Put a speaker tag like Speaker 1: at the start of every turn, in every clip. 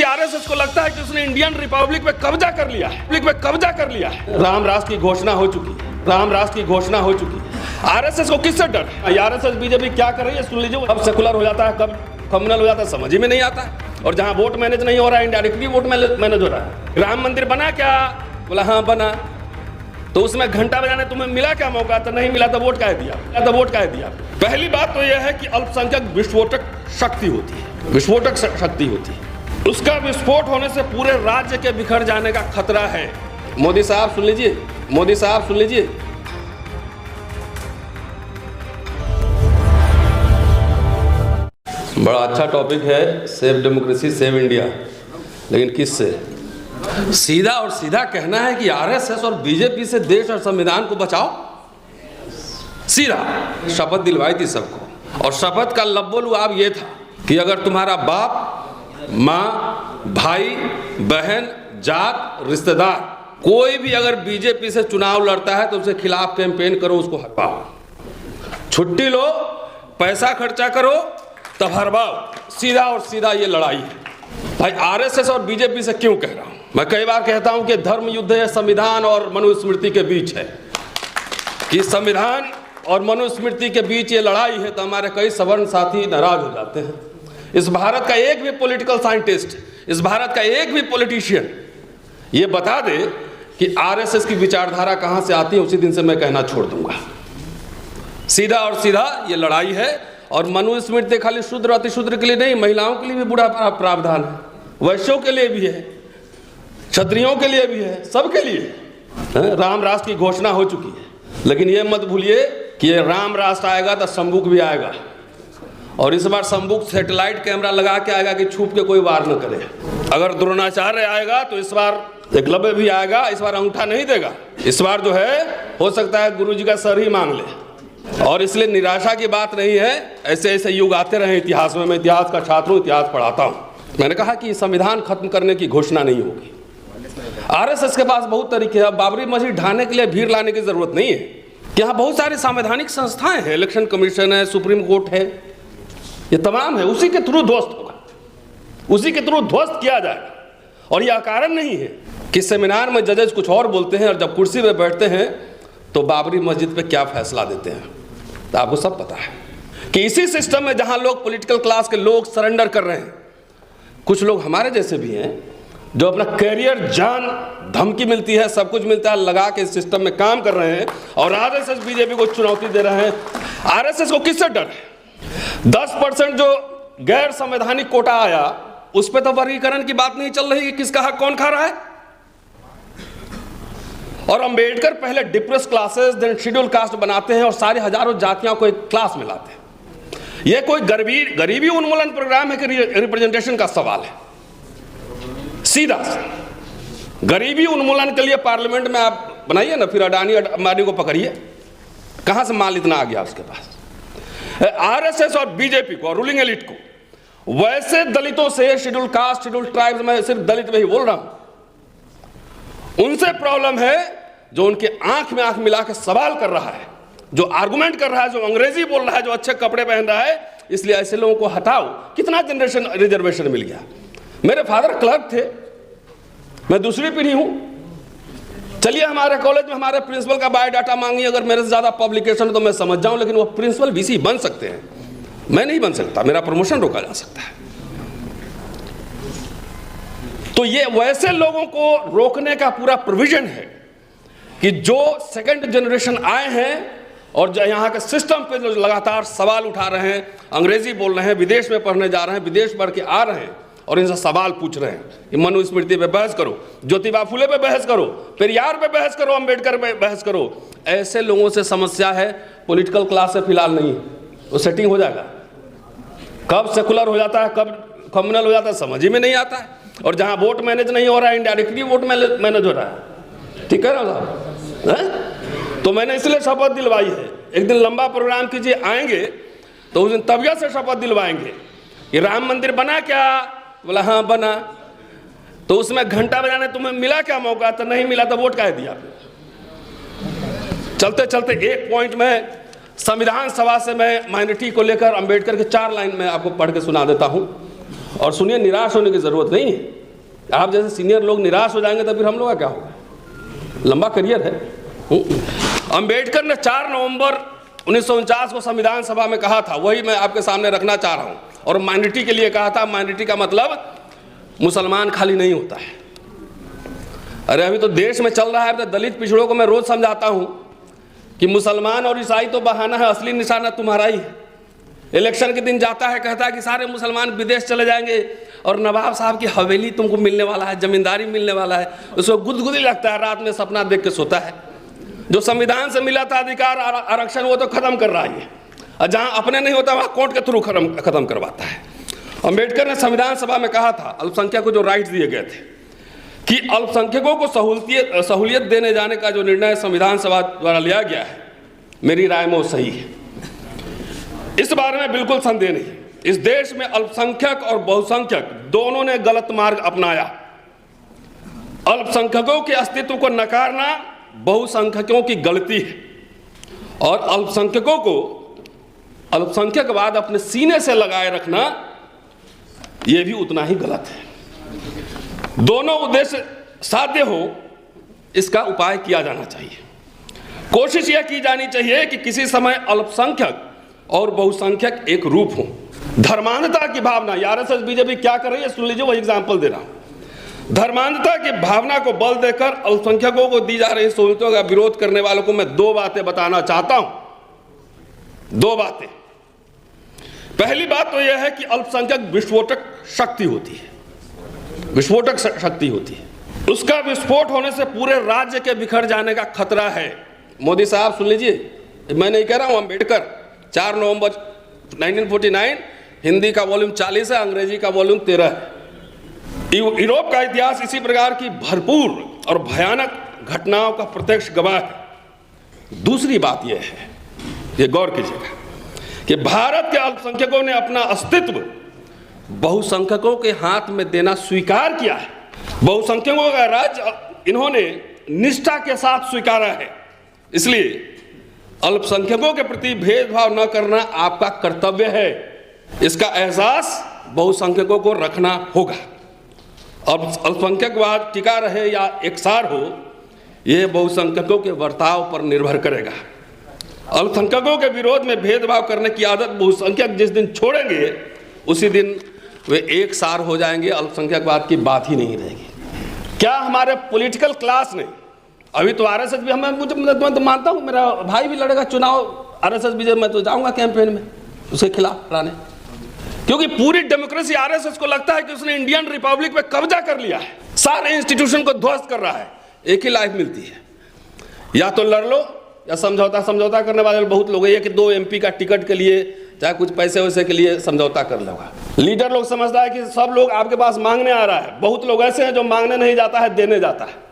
Speaker 1: RSS को लगता है कि उसने इंडियन रिपब्लिक पे कब्जा कर लिया है, राम राष्ट्र की घोषणा हो चुकी है, आरएसएस को किससे डर है? आरएसएस बीजेपी क्या कर रही है सुन लीजिए। कब सेकुलर हो जाता है, कब कम्युनल हो जाता है, समझ ही में नहीं आता है। और जहां वोट मैनेज नहीं हो रहा है, इनडायरेक्टली वोट मैनेज हो रहा है। राम मंदिर बना क्या? बोला हाँ बना। तो उसमें घंटा बजाने तुम्हें मिला क्या मौका? तो नहीं मिला तो वोट काहे दिया? पहली बात तो यह है कि अल्पसंख्यक विस्फोटक शक्ति होती है, उसका विस्फोट होने से पूरे राज्य के बिखर जाने का खतरा है। मोदी साहब सुन लीजिए, बड़ा अच्छा टॉपिक है, सेव डेमोक्रेसी सेव इंडिया, लेकिन किससे? सीधा और सीधा कहना है कि आरएसएस और बीजेपी से देश और संविधान को बचाओ। सीधा शपथ दिलवाई थी सबको, और शपथ का लब्बो लुआब ये था कि अगर तुम्हारा बाप, माँ, भाई, बहन, जात, रिश्तेदार कोई भी अगर बीजेपी से चुनाव लड़ता है तो उसके खिलाफ कैंपेन करो, उसको हरवाओ, छुट्टी लो, पैसा खर्चा करो, तब हरवाओ। सीधा और सीधा ये लड़ाई है। भाई आरएसएस और बीजेपी से क्यों कह रहा हूं? मैं कई बार कहता हूं कि धर्म युद्ध है संविधान और मनुस्मृति के बीच है, कि संविधान और मनुस्मृति के बीच ये लड़ाई है। तो हमारे कई सवर्ण साथी नाराज हो जाते हैं। इस भारत का एक भी पॉलिटिकल साइंटिस्ट, इस भारत का एक भी पॉलिटिशियन ये बता दे कि आरएसएस की विचारधारा कहां से आती है, उसी दिन से मैं कहना छोड़ दूंगा। सीधा और सीधा ये लड़ाई है। और मनुस्मृति खाली शूद्र अतिशूद्र के लिए नहीं, महिलाओं के लिए भी बुरा प्रावधान है, वैश्यों के लिए भी है, क्षत्रियों के लिए भी है, सबके लिए राम राष्ट्र की घोषणा हो चुकी है। लेकिन ये मत भूलिए कि ये राम राष्ट्र आएगा तो संबुक भी आएगा, और इस बार संबुक सैटेलाइट कैमरा लगा के आएगा कि छुप के कोई वार न करे। अगर द्रोणाचार्य आएगा तो इस बार एकलव्य भी आएगा, इस बार अंगूठा नहीं देगा। इस बार जो है हो सकता है गुरु जी का सर ही मांग ले। और इसलिए निराशा की बात नहीं है, ऐसे ऐसे युग आते रहे इतिहास में। मैं इतिहास का छात्र हूँ, इतिहास पढ़ाता हूँ। मैंने कहा कि संविधान खत्म करने की घोषणा नहीं होगी। आरएसएस के पास बहुत तरीके हैं। बाबरी मस्जिद ढाने के लिए भीड़ लाने की जरूरत नहीं है। यहाँ बहुत सारी संवैधानिक संस्थाएं हैं, इलेक्शन कमीशन है, सुप्रीम कोर्ट है, ये तमाम है। उसी के थ्रू ध्वस्त होगा, उसी के थ्रू ध्वस्त किया जाएगा। और यह कारण नहीं है कि सेमिनार में जजेस कुछ और बोलते हैं और जब कुर्सी पे बैठते हैं तो बाबरी मस्जिद पे क्या फैसला देते हैं। तो आपको सब पता है कि इसी सिस्टम में जहां लोग पॉलिटिकल क्लास के लोग सरेंडर कर रहे हैं, कुछ लोग हमारे जैसे भी हैं जो अपना कैरियर, जान, धमकी मिलती है, सब कुछ मिलता है, लगा के इस सिस्टम में काम कर रहे हैं। और आरएसएस बीजेपी को चुनौती दे रहे हैं। आरएसएस को किससे डर है? 10% जो गैर संवैधानिक कोटा आया, उस पर तो वर्गीकरण की बात नहीं चल रही कि किसका हक कौन खा रहा है। और अंबेडकर पहले depress classes, then schedule caste बनाते हैं और सारे हजारों जातियों को एक क्लास में लाते हैं। यह कोई गरीबी उन्मूलन प्रोग्राम है कि रिप्रेजेंटेशन का सवाल है? सीधा गरीबी उन्मूलन के लिए पार्लियामेंट में आप बनाइए ना, फिर अडानी अंबानी को पकड़िए, कहां से माल इतना आ गया उसके पास। आरएसएस और बीजेपी को और रूलिंग एलिट को वैसे दलितों से, शेड्यूल कास्ट, शेड्यूल ट्राइब्स, में सिर्फ दलित में ही बोल रहा हूं, उनसे प्रॉब्लम है जो उनके आंख में आंख मिला के सवाल कर रहा है, जो आर्गुमेंट कर रहा है, जो अंग्रेजी बोल रहा है, जो अच्छे कपड़े पहन रहा है। इसलिए ऐसे लोगों को हटाओ। कितना जनरेशन रिजर्वेशन मिल गया। मेरे फादर क्लर्क थे, मैं दूसरी पीढ़ी हूं। चलिए हमारे कॉलेज में हमारे प्रिंसिपल का बायोडाटा मांगिए, अगर मेरे से ज्यादा पब्लिकेशन तो मैं समझ जाऊं, लेकिन वो प्रिंसिपल वीसी बन सकते हैं, मैं नहीं बन सकता, मेरा प्रमोशन रोका जा सकता है। तो ये वैसे लोगों को रोकने का पूरा प्रोविजन है कि जो सेकंड जनरेशन आए हैं और जो यहाँ के सिस्टम पे जो लगातार सवाल उठा रहे हैं, अंग्रेजी बोल रहे हैं, विदेश में पढ़ने जा रहे हैं, विदेश पढ़ के आ रहे हैं और इनसे सवाल पूछ रहे हैं कि मनुस्मृति पे बहस करो, ज्योतिबा फुले पे बहस करो, पेरियार पे बहस करो, अंबेडकर पे बहस करो। ऐसे लोगों से समस्या है, पॉलिटिकल क्लास से फिलहाल नहीं है। वो सेटिंग हो जाएगा। कब सेकुलर हो जाता है, कब कम्युनल हो जाता है, समझ ही में नहीं आता है। और जहां वोट मैनेज नहीं हो रहा है, इनडायरेक्टली वोट मैनेज हो रहा है। ठीक है ना साहब? तो मैंने इसलिए शपथ दिलवाई है। एक दिन लंबा प्रोग्राम कीजिए, आएंगे तो उस दिन तबियत से शपथ दिलवाएंगे कि राम मंदिर बना क्या? बोला हाँ बना। तो उसमें घंटा बजाने तुम्हें मिला क्या मौका? तो नहीं मिला तो वोट काहे दिया? चलते चलते एक पॉइंट में संविधान सभा से मैं माइनॉरिटी को लेकर अंबेडकर के 4 लाइन में आपको पढ़ के सुना देता हूं। और सुनिए, निराश होने की जरूरत नहीं है। आप जैसे सीनियर लोग निराश हो जाएंगे तो फिर हम लोग का क्या होगा? लंबा करियर है। अंबेडकर ने 4 नवंबर 1949 को संविधान सभा में कहा था, वही मैं आपके सामने रखना चाह रहा हूं। और माइनॉरिटी के लिए कहा था, माइनॉरिटी का मतलब मुसलमान खाली नहीं होता है। अरे अभी तो देश में चल रहा है, तो दलित पिछड़ों को मैं रोज समझाता हूं कि मुसलमान और ईसाई तो बहाना है, असली निशाना तुम्हारा ही है। इलेक्शन के दिन जाता है, कहता है कि सारे मुसलमान विदेश चले जाएंगे और नवाब साहब की हवेली तुमको मिलने वाला है, जमींदारी मिलने वाला है। उसको गुदगुदी लगता है, रात में सपना देख के सोता है। जो संविधान से मिला था अधिकार आरक्षण, वो तो खत्म कर रहा है, और जहां अपने नहीं होता वहां कोर्ट के थ्रू खत्म करवाता है। अंबेडकर ने संविधान सभा में कहा था, अल्पसंख्यक को जो राइट्स दिए गए थे, कि अल्पसंख्यकों को सहूलियत देने जाने का जो निर्णय संविधान सभा द्वारा लिया गया है, मेरी राय में वो सही है। इस बारे में बिल्कुल संदेह नहीं। इस देश में अल्पसंख्यक और बहुसंख्यक दोनों ने गलत मार्ग अपनाया। अल्पसंख्यकों के अस्तित्व को नकारना बहुसंख्यकों की गलती है, और अल्पसंख्यकों को अल्पसंख्यकवाद अपने सीने से लगाए रखना यह भी उतना ही गलत है। दोनों उद्देश्य साध्य हो, इसका उपाय किया जाना चाहिए। कोशिश यह की जानी चाहिए कि किसी समय अल्पसंख्यक और बहुसंख्यक एक रूप हो। धर्मांधता की भावना, आरएसएस बीजेपी क्या कर रही है सुन लीजिए, वो एग्जाम्पल दे रहा हूं। धर्मांधता की भावना को बल देकर अल्पसंख्यकों को दी जा रही सहूलियतों का विरोध करने वालों को मैं 2 बातें बताना चाहता हूं। 2 बातें। पहली बात तो यह है कि अल्पसंख्यक विस्फोटक शक्ति होती है, विस्फोटक शक्ति होती है। उसका विस्फोट होने से पूरे राज्य के बिखर जाने का खतरा है। मोदी साहब सुन लीजिए, मैं नहीं कह रहा हूं, अंबेडकर 4 नवंबर 1949, हिंदी का वॉल्यूम 40 है, अंग्रेजी का वॉल्यूम 13 है। यूरोप का इतिहास इसी प्रकार की भरपूर और भयानक घटनाओं का प्रत्यक्ष गवाह है। दूसरी बात यह है, ये गौर कीजिएगा, कि भारत के अल्पसंख्यकों ने अपना अस्तित्व बहुसंख्यकों के हाथ में देना स्वीकार किया है। बहुसंख्यकों का राज्य इन्होंने निष्ठा के साथ स्वीकारा है। इसलिए अल्पसंख्यकों के प्रति भेदभाव न करना आपका कर्तव्य है। इसका एहसास बहुसंख्यकों को रखना होगा। अब अल्पसंख्यकवाद टिका रहे या एकसार हो, यह बहुसंख्यकों के बर्ताव पर निर्भर करेगा। अल्पसंख्यकों के विरोध में भेदभाव करने की आदत बहुसंख्यक जिस दिन छोड़ेंगे, उसी दिन वे एक सार हो जाएंगे। अल्पसंख्यकवाद की बात ही नहीं रहेगी। क्या हमारे पॉलिटिकल क्लास ने, अभी तो आरएसएस भी, मैं तो मानता हूं मेरा भाई भी लड़ेगा चुनाव आरएसएस बीजेपी, मैं तो जाऊंगा कैंपेन में उसके खिलाफ लड़ाने, क्योंकि पूरी डेमोक्रेसी आरएसएस को लगता है कि उसने इंडियन रिपब्लिक पे कब्जा कर लिया है, सारे इंस्टीट्यूशन को ध्वस्त कर रहा है। एक ही लाइफ मिलती है, या तो लड़ लो या समझौता करने वाले बहुत लोग हैं कि 2 MP का टिकट के लिए, चाहे कुछ पैसे वैसे के लिए समझौता कर लेगा। लीडर लोग समझता है कि सब लोग आपके पास मांगने आ रहा है। बहुत लोग ऐसे हैं जो मांगने नहीं जाता है, देने जाता है।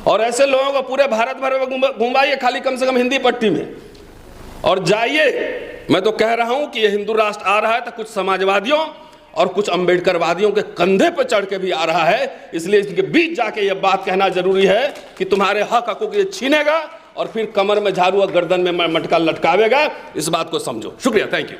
Speaker 1: और ऐसे लोगों को पूरे भारत भर में घुमाइए, खाली कम से कम हिंदी पट्टी में, और जाइए। मैं तो कह रहा हूं कि ये हिंदू राष्ट्र आ रहा है तो कुछ समाजवादियों और कुछ अंबेडकरवादियों के कंधे पर चढ़ के भी आ रहा है। इसलिए इसके बीच जाके ये बात कहना जरूरी है कि तुम्हारे हक को ये छीनेगा और फिर कमर में झाड़ू और गर्दन में मटका लटकावेगा। इस बात को समझो। शुक्रिया, थैंक यू।